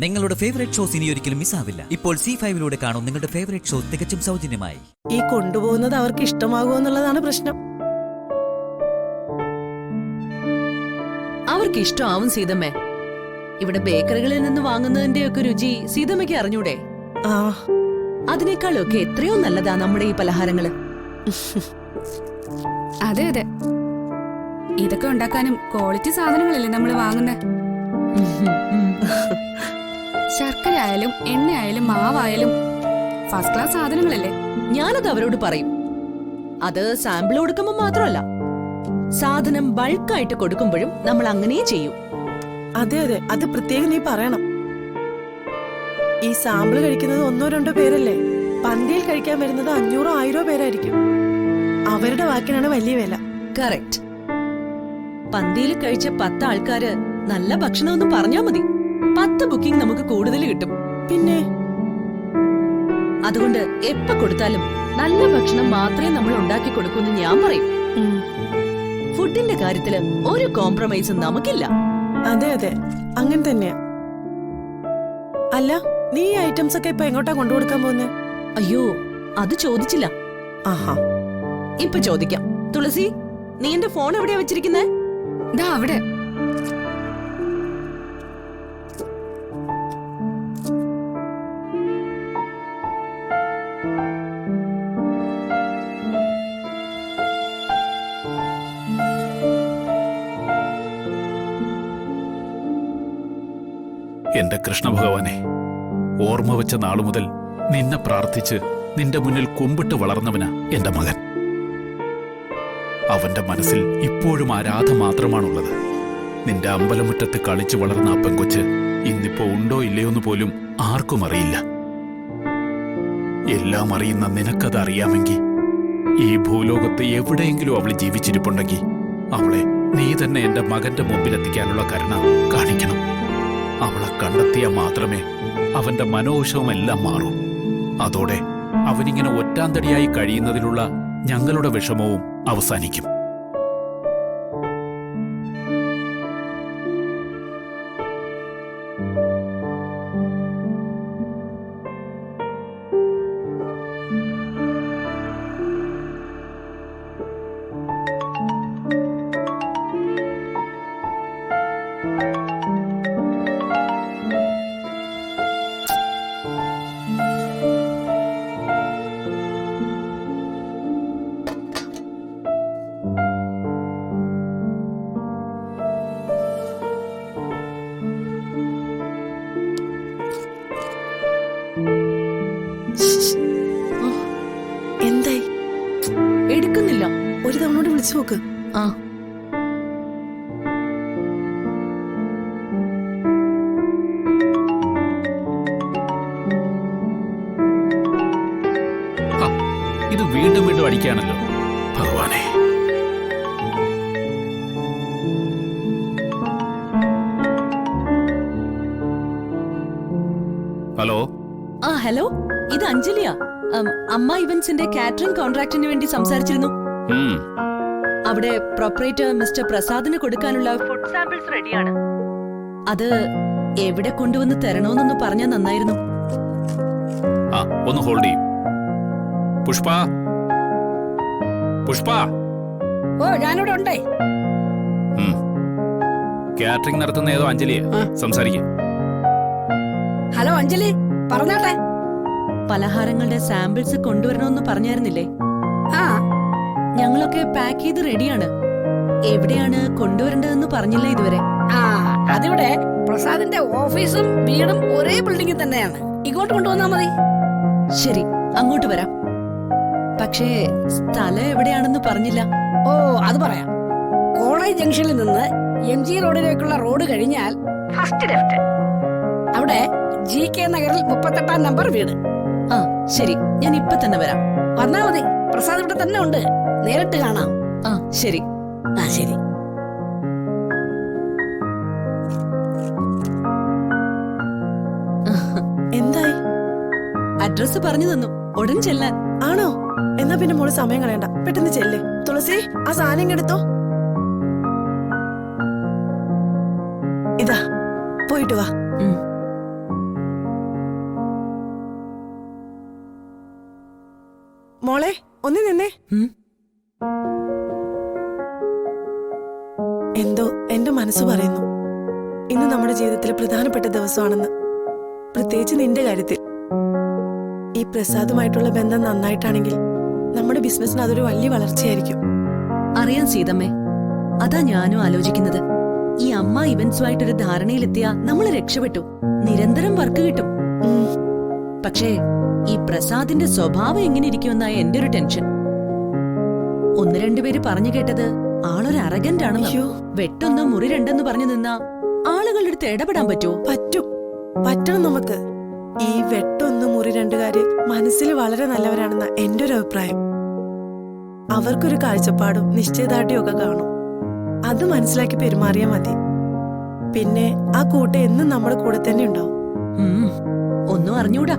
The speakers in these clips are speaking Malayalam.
നിങ്ങളുടെ ഫേവറേറ്റ് ഷോസ് ഇനി ഒരിക്കലും മിസ്സാവില്ല. ഇപ്പോൾ C5 കാണും നിങ്ങളുടെ ഫേവറേറ്റ് ഷോ തികച്ചും സൗജന്യമായി. ഈ കൊണ്ടുപോകുന്നത് അവർക്ക് ഇഷ്ടമാകുമോ എന്നുള്ളതാണ് പ്രശ്നം. അവർക്ക് ഇഷ്ടമാവും സീതമ്മേ. ഇവിടെ ബേക്കറികളിൽ നിന്ന് വാങ്ങുന്നതിന്റെ ഒക്കെ രുചി സീതമ്മയ്ക്ക് അറിഞ്ഞൂടെ? ആ, അതിനേക്കാളൊക്കെ എത്രയോ നല്ലതാ നമ്മുടെ ഈ പലഹാരങ്ങള്. അതെ അതെ, ഇതൊക്കെ ഉണ്ടാക്കാനും ക്വാളിറ്റി സാധനങ്ങളല്ലേ നമ്മൾ വാങ്ങുന്നത്. ശർക്കര ആയാലും എണ്ണയായാലും മാവായാലും ഫസ്റ്റ് ക്ലാസ് സാധനങ്ങളല്ലേ. ഞാനത് അവരോട് പറയും. അത് സാമ്പിൾ കൊടുക്കുമ്പോ മാത്രമല്ല, സാധനം ബൾക്കായിട്ട് കൊടുക്കുമ്പോഴും നമ്മൾ അങ്ങനെ ചെയ്യും. അതെ അതെ, അത് പ്രത്യേകം നീ പറയണം. ഈ സാമ്പിൾ കഴിക്കുന്നത് 1-2 പേരല്ലേ, പന്തിയിൽ കഴിക്കാൻ വരുന്നത് 500-1000 പേരായിരിക്കും. അവരുടെ വാക്കിനാണ് വലിയ വില. കറക്റ്റ്. പന്തിയിൽ കഴിച്ച 10 ആൾക്കാര് നല്ല ഭക്ഷണമെന്ന് പറഞ്ഞാ മതി, 10 ബുക്കിംഗ് നമുക്ക് കൂടുതൽ കിട്ടും. പിന്നെ അതുകൊണ്ട് എപ്പോ കൊടുത്താലും നല്ല ഭക്ഷണം മാത്രമേ നമ്മൾ ഉണ്ടാക്കി കൊടുക്കൂന്ന് ഞാൻ പറയും. ഫുഡിന്റെ കാര്യത്തില് ഒരു കോംപ്രമൈസും നമുക്കില്ല. അതെ അതെ, അങ്ങനെ തന്നെയാ. അല്ല, നീ ഈ ഐറ്റംസ് ഒക്കെ ഇപ്പൊ എങ്ങോട്ടാ കൊണ്ടുകൊടുക്കാൻ പോകുന്നേ? അയ്യോ, അത് ചോദിച്ചില്ല. ആഹാ, ഇപ്പൊ ചോദിക്കാം. തുളസി, നീ എന്റെ ഫോൺ എവിടെയാ വെച്ചിരിക്കുന്നേ? ദാ അവിടെ. എന്റെ കൃഷ്ണഭഗവാനെ, ഓർമ്മ വെച്ച നാളു മുതൽ നിന്നെ പ്രാർത്ഥിച്ച് നിന്റെ മുന്നിൽ കുമ്പിട്ട് വളർന്നവനാ എന്റെ മകൻ. അവന്റെ മനസ്സിൽ ഇപ്പോഴും ആരാധ മാത്രമാണുള്ളത്. നിന്റെ അമ്പലമുറ്റത്ത് കളിച്ചു വളർന്ന ആ പെങ്കൊച്ച് ഇന്നിപ്പോ ഉണ്ടോ ഇല്ലയോന്ന് പോലും ആർക്കും അറിയില്ല. എല്ലാം അറിയുന്ന നിനക്കത് അറിയാമെങ്കിൽ, ഈ ഭൂലോകത്ത് എവിടെയെങ്കിലും അവൾ ജീവിച്ചിരിപ്പുണ്ടെങ്കിൽ അവളെ നീ തന്നെ എന്റെ മകന്റെ മുമ്പിലെത്തിക്കാനുള്ള കരുണ കാണിക്കണം. അവളെ കണ്ടെത്തിയാൽ മാത്രമേ അവന്റെ മനോവിഷവുമെല്ലാം മാറൂ. അതോടെ അവനിങ്ങനെ ഒറ്റാന്തടിയായി കഴിയുന്നതിലുള്ള ഞങ്ങളുടെ വിഷമവും അവസാനിക്കും. എന്തായി? എടുക്കുന്നില്ല. ഒരു തവണോട് വിളിച്ചു നോക്ക്. ആ, ഇത് വീണ്ടും വീണ്ടും അടിക്കാണല്ലോ ഭഗവാനെ. ഹലോ. ആ ഹലോ, ഇത് അഞ്ജലിയാ. അമ്മ ഇവന്റ്സിന്റെ കാറ്ററിംഗ് കോൺട്രാക്ടിന് വേണ്ടി സംസാരിച്ചിരുന്നു. അവിടെ പ്രൊപ്പറേറ്റർ മിസ്റ്റർ പ്രസാദിന് കൊടുക്കാനുള്ള ഫുഡ് സാമ്പിൾസ് റെഡിയാണ്. അത് എവിടെ കൊണ്ടുവന്ന് തരണോന്നൊന്ന് പറഞ്ഞാൽ നന്നായിരുന്നു. ആ, ഒന്ന് ഹോൾഡ് ചെയ്യും. പുഷ്പ, പുഷ്പ. ഓ, ഞാനിവിടെ ഉണ്ടേ. കാറ്ററിംഗ് നടത്തുന്ന ഏതോ അഞ്ജലിയെ സംസാരിക്കും. ഹലോ അഞ്ജലി, പറഞ്ഞാട്ടെ. പലഹാരങ്ങളുടെ സാമ്പിൾസ് കൊണ്ടുവരണമെന്ന് പറഞ്ഞായിരുന്നില്ലേ? ആ, ഞങ്ങളൊക്കെ പാക്ക് ചെയ്ത് റെഡിയാണ്. എവിടെയാണ് കൊണ്ടുവരേണ്ടതെന്ന് പറഞ്ഞില്ല ഇതുവരെ. ആ, അതിവിടെ പ്രസാദിന്റെ ഓഫീസും വീടും ഒരേ ബിൽഡിംഗിൽ തന്നെയാണ്. ഇങ്ങോട്ട് കൊണ്ടുവന്നാ മതി. ശരി, അങ്ങോട്ട് വരാം. പക്ഷേ സ്ഥലം എവിടെയാണെന്ന് പറഞ്ഞില്ല. ഓ, അത് പറയാം. കോളേജ് ജംഗ്ഷനിൽ നിന്ന് MG റോഡിലേക്കുള്ള റോഡ് കഴിഞ്ഞാൽ ഫസ്റ്റ് ലെഫ്റ്റ്. അവിടെ GK നഗറിൽ 38-ാം നമ്പർ വീട്. ആ ശരി, ഞാൻ ഇപ്പൊ തന്നെ വരാം. വന്നാ മതി. പ്രസാദ് ഇവിടെ തന്നെ ഉണ്ട്, നേരിട്ട് കാണാം. ആ ശരി. ആ ശരി. എന്തായി? അഡ്രസ് പറഞ്ഞു തന്നു, ഉടൻ ചെല്ലാൻ. ആണോ? എന്നാ പിന്നെ മോള് സമയം കളയണ്ട, പെട്ടെന്ന് ചെല്ലേ. തുളസി, ആ സാധനം എടുത്തോ. ഇതാ, പോയിട്ട് വാ. മോളെ ഒന്ന് നിന്നേ. ഉം. എന്തോ എന്റെ മനസ്സ് പറയുന്നു ഇന്ന് നമ്മുടെ ജീവിതത്തിലെ പ്രധാനപ്പെട്ട ദിവസമാണെന്ന്, പ്രത്യേകിച്ച് നിന്റെ കാര്യത്തിൽ. ഈ പ്രസാദുമായിട്ടുള്ള ബന്ധം നന്നായിട്ടാണെങ്കിൽ നമ്മുടെ ബിസിനസ്സിന് അതൊരു വലിയ വളർച്ചയായിരിക്കും. അറിയാം സീതമ്മേ, അതാ ഞാനും ആലോചിക്കുന്നത്. ഈ അമ്മ ഇവന്റ്സുമായിട്ടൊരു ധാരണയിലെത്തിയാ നമ്മൾ രക്ഷപ്പെട്ടു, നിരന്തരം വർക്ക് കിട്ടും. ഉം. പക്ഷേ ഈ പ്രസാദിന്റെ സ്വഭാവം എങ്ങനെ ഇരിക്കുമെന്നായ എന്റെ ഒരു ടെൻഷൻ. ഒന്ന് രണ്ടുപേര് പറഞ്ഞു കേട്ടത് ആളൊരു അറഗന്റ് ആണെന്ന്. അയ്യോ. വെട്ടൊന്ന് മുറി രണ്ടെന്ന് പറഞ്ഞു നിന്നാ ആളുകളുടെ അടുത്ത് ഇടപെടാൻ പറ്റുമോ? പറ്റണം നമുക്ക്. ഈ വെട്ടൊന്ന് മുറി രണ്ടുകാര് മനസ്സിൽ വളരെ നല്ലവരാണെന്ന എന്റെ ഒരു അഭിപ്രായം. അവർക്കൊരു കാഴ്ചപ്പാടും നിശ്ചയദാർഢ്യവും ഒക്കെ കാണും. അത് മനസ്സിലാക്കി പെരുമാറിയാ മതി. പിന്നെ ആ കൂട്ടം എന്നും നമ്മുടെ കൂടെ തന്നെ ഉണ്ടാവും. ഒന്നും അറിഞ്ഞൂടാ.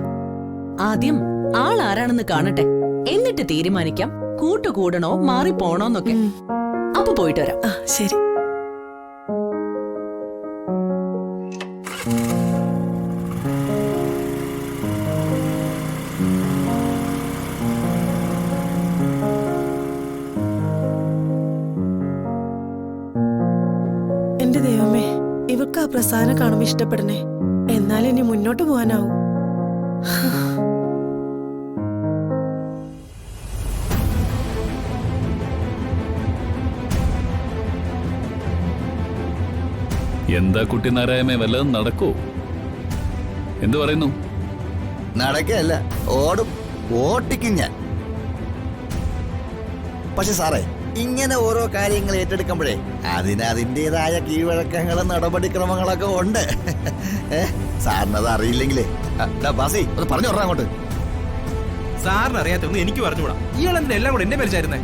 ആദ്യം ആൾ ആരാണെന്ന് കാണട്ടെ, എന്നിട്ട് തീരുമാനിക്കാം കൂട്ടുകൂടണോ മാറിപ്പോണോന്നൊക്കെ. അപ്പൊ പോയിട്ട് വരാം. ആ ശരി. എന്റെ ദൈവമേ, ഇവർക്ക് ആ പ്രസാദനെ കാണുമ്പോ ഇഷ്ടപ്പെടണേ, എന്നാലും ഇനി മുന്നോട്ട് പോകാനാവും. എന്താ കുട്ടി നാരായമേ, വല്ലതും നടക്കൂ? എന്തു പറയുന്നു? നടക്കല്ല, ഓടും, ഓട്ടിക്കും ഞാൻ. പക്ഷെ സാറേ, ഇങ്ങനെ ഓരോ കാര്യങ്ങൾ ഏറ്റെടുക്കുമ്പോഴേ അതിൻ്റെതായ കീഴ്വഴക്കങ്ങളും നടപടിക്രമങ്ങളൊക്കെ ഉണ്ട്. സാറിനത് അറിയില്ലെങ്കിലേ ബാസി അത് പറഞ്ഞു പറഞ്ഞ അങ്ങോട്ട്. സാറിന് അറിയാത്തൊന്നും എനിക്ക് പറഞ്ഞുകൂടാ. ഇയാളെന്തിനാ എല്ലാം കൂടെ എന്നെ പരിചായിരുന്നേ?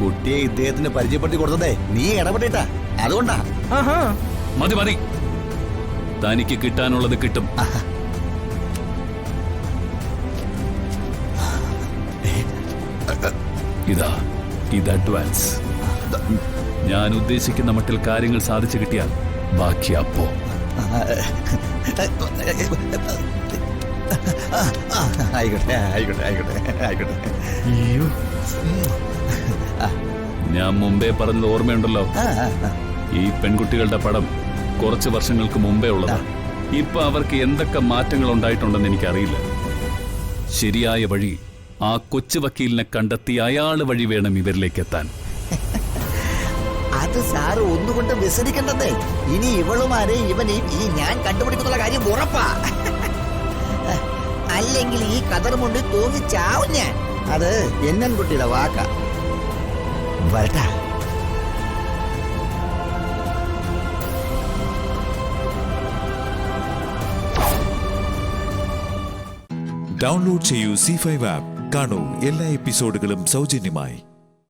കുട്ടിയെ ഇദ്ദേഹത്തിന് പരിചയപ്പെടുത്തി കൊടുത്തതേ നീ ഇടപെട്ടിട്ടാ, അതുകൊണ്ടാ. മതി മതി, തനിക്ക് കിട്ടാനുള്ളത് കിട്ടും. ഇത് അഡ്വാൻസ്. ഞാൻ ഉദ്ദേശിക്കുന്ന മട്ടിൽ കാര്യങ്ങൾ സാധിച്ചു കിട്ടിയാൽ ബാക്കി അപ്പോ. ആയിക്കോട്ടെ ആയിക്കോട്ടെ ആയിക്കോട്ടെ ആയിക്കോട്ടെ. ഞാൻ മുമ്പേ പറഞ്ഞത് ഓർമ്മയുണ്ടല്ലോ, ഈ പെൺകുട്ടികളുടെ പടം കുറച്ച് വർഷങ്ങൾക്ക് മുമ്പേ ഉള്ളതാ. ഇപ്പൊ അവർക്ക് എന്തൊക്കെ മാറ്റങ്ങൾ ഉണ്ടായിട്ടുണ്ടെന്ന് എനിക്കറിയില്ല. ശരിയായ വഴി ആ കൊച്ചു വക്കീലിനെ കണ്ടെത്തി അയാള് വഴി വേണം ഇവരിലേക്ക് എത്താൻ. അത് സാറ് ഒന്നുകൊണ്ട് വ്യസനിക്കണ്ടേ. ഇനി ഇവളുമാരെ ഇവൻ ഈ ഞാൻ കണ്ടുപിടിക്കുന്ന കാര്യം ഉറപ്പാ. അല്ലെങ്കിൽ ഈ കതറുമുണ്ട് തൂങ്ങി ചാവും ഞാൻ. അത് എന്നൻകുട്ടിയുടെ വാക്കാ. വരട്ടാ. ഡൗൺലോഡ് ചെയ്യൂ C5 ആപ്പ്. കാണൂ എല്ലാ എപ്പിസോഡുകളും സൗജന്യമായി.